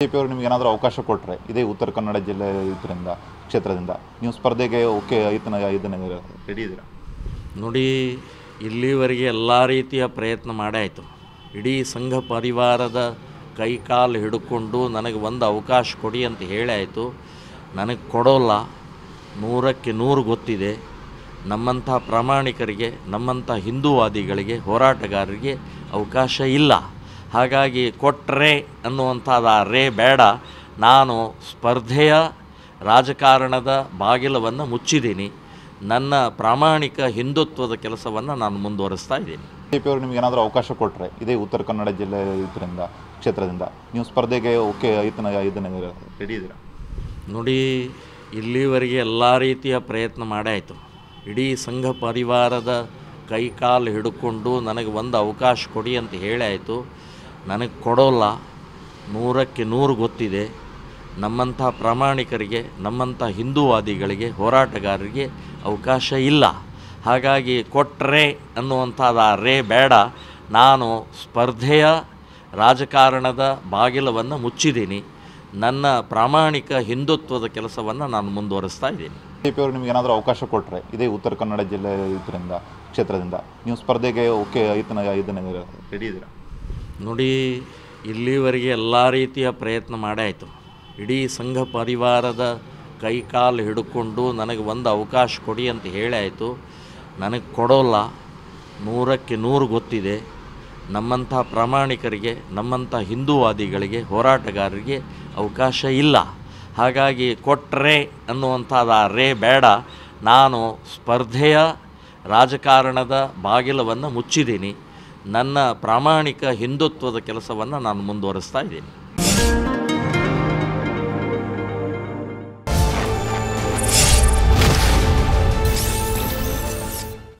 BJP ಅವರು ನಿಮಗೆ ಏನಾದರೂ ಅವಕಾಶ ಕೊಟ್ಟರೆ ಇದೇ ಉತ್ತರ ಕನ್ನಡ ಜಿಲ್ಲೆ ಇದರಿಂದ ಕ್ಷೇತ್ರದಿಂದ ನೀವು ಸ್ಪರ್ಧೆಗೆ ಓಕೆ ಇದನ್ನ ರೆಡಿ ಇದ್ದೀರಾ? ನೋಡಿ, ಇಲ್ಲಿವರೆಗೆ ಎಲ್ಲ ರೀತಿಯ ಪ್ರಯತ್ನ ಮಾಡಾಯಿತು. ಇಡೀ ಸಂಘ ಪರಿವಾರದ ಕೈಕಾಲು ಹಿಡ್ಕೊಂಡು ನನಗೆ ಒಂದು ಅವಕಾಶ ಕೊಡಿ ಅಂತ ಹೇಳಾಯಿತು. ನನಗೆ ಕೊಡೋಲ್ಲ. 100ಕ್ಕೆ 100 ಗೊತ್ತಿದೆ. ನಮ್ಮಂಥ ಪ್ರಾಮಾಣಿಕರಿಗೆ, ನಮ್ಮಂಥ ಹಿಂದೂವಾದಿಗಳಿಗೆ, ಹೋರಾಟಗಾರರಿಗೆ ಅವಕಾಶ ಇಲ್ಲ. ಹಾಗಾಗಿ ಕೊಟ್ಟರೆ ಅನ್ನುವಂಥದ್ದು ಆ ರೇ ಬೇಡ. ನಾನು ಸ್ಪರ್ಧೆಯ ರಾಜಕಾರಣದ ಬಾಗಿಲವನ್ನು ಮುಚ್ಚಿದ್ದೀನಿ. ನನ್ನ ಪ್ರಾಮಾಣಿಕ ಹಿಂದುತ್ವದ ಕೆಲಸವನ್ನು ನಾನು ಮುಂದುವರಿಸ್ತಾ ಇದ್ದೀನಿ. ಬಿಜೆಪಿ ಅವರು ನಿಮಗೆ ಏನಾದರೂ ಅವಕಾಶ ಕೊಟ್ಟರೆ ಇದೇ ಉತ್ತರ ಕನ್ನಡ ಜಿಲ್ಲೆ ಇದರಿಂದ ಕ್ಷೇತ್ರದಿಂದ ನೀವು ಸ್ಪರ್ಧೆಗೆ ಓಕೆ ಇದನ್ನ ರೆಡಿ ಇದ್ದೀರಾ? ನೋಡಿ, ಇಲ್ಲಿವರೆಗೆ ಎಲ್ಲ ರೀತಿಯ ಪ್ರಯತ್ನ ಮಾಡಾಯಿತು. ಇಡೀ ಸಂಘ ಪರಿವಾರದ ಕೈಕಾಲು ಹಿಡ್ಕೊಂಡು ನನಗೆ ಒಂದು ಅವಕಾಶ ಕೊಡಿ ಅಂತ ಹೇಳಾಯಿತು. ನನಗೆ ಕೊಡೋಲ್ಲ. 100ಕ್ಕೆ 100 ಗೊತ್ತಿದೆ. ನಮ್ಮಂಥ ಪ್ರಾಮಾಣಿಕರಿಗೆ, ನಮ್ಮಂಥ ಹಿಂದೂವಾದಿಗಳಿಗೆ, ಹೋರಾಟಗಾರರಿಗೆ ಅವಕಾಶ ಇಲ್ಲ. ಹಾಗಾಗಿ ಕೊಟ್ಟರೆ ಅನ್ನುವಂಥದ್ದು ಆ ರೇ ಬೇಡ. ನಾನು ಸ್ಪರ್ಧೆಯ ರಾಜಕಾರಣದ ಬಾಗಿಲವನ್ನು ಮುಚ್ಚಿದ್ದೀನಿ. ನನ್ನ ಪ್ರಾಮಾಣಿಕ ಹಿಂದುತ್ವದ ಕೆಲಸವನ್ನು ನಾನು ಮುಂದುವರಿಸ್ತಾ ಇದ್ದೀನಿ. ಬಿಜೆಪಿ ಅವರು ನಿಮಗೆ ಏನಾದರೂ ಅವಕಾಶ ಕೊಟ್ಟರೆ ಇದೇ ಉತ್ತರ ಕನ್ನಡ ಜಿಲ್ಲೆ ಇದರಿಂದ ಕ್ಷೇತ್ರದಿಂದ ನೀವು ಸ್ಪರ್ಧೆಗೆ ಓಕೆ ಇದನ್ನ ರೆಡಿ ಇದ್ದೀರಾ? ನೋಡಿ, ಇಲ್ಲಿವರೆಗೆ ಎಲ್ಲ ರೀತಿಯ ಪ್ರಯತ್ನ ಮಾಡಾಯಿತು. ಇಡೀ ಸಂಘ ಪರಿವಾರದ ಕೈಕಾಲು ಹಿಡ್ಕೊಂಡು ನನಗೆ ಒಂದು ಅವಕಾಶ ಕೊಡಿ ಅಂತ ಹೇಳಾಯಿತು. ನನಗೆ ಕೊಡೋಲ್ಲ. 100ಕ್ಕೆ 100 ಗೊತ್ತಿದೆ. ನಮ್ಮಂಥ ಪ್ರಾಮಾಣಿಕರಿಗೆ, ನಮ್ಮಂಥ ಹಿಂದೂವಾದಿಗಳಿಗೆ, ಹೋರಾಟಗಾರರಿಗೆ ಅವಕಾಶ ಇಲ್ಲ. ಹಾಗಾಗಿ ಕೊಟ್ಟರೆ ಅನ್ನುವಂಥದ್ದು ಆ ರೇ ಬೇಡ. ನಾನು ಸ್ಪರ್ಧೆಯ ರಾಜಕಾರಣದ ಬಾಗಿಲವನ್ನು ಮುಚ್ಚಿದ್ದೀನಿ. ನನ್ನ ಪ್ರಾಮಾಣಿಕ ಹಿಂದುತ್ವದ ಕೆಲಸವನ್ನು ನಾನು ಮುಂದುವರಿಸ್ತಾ ಇದ್ದೀನಿ.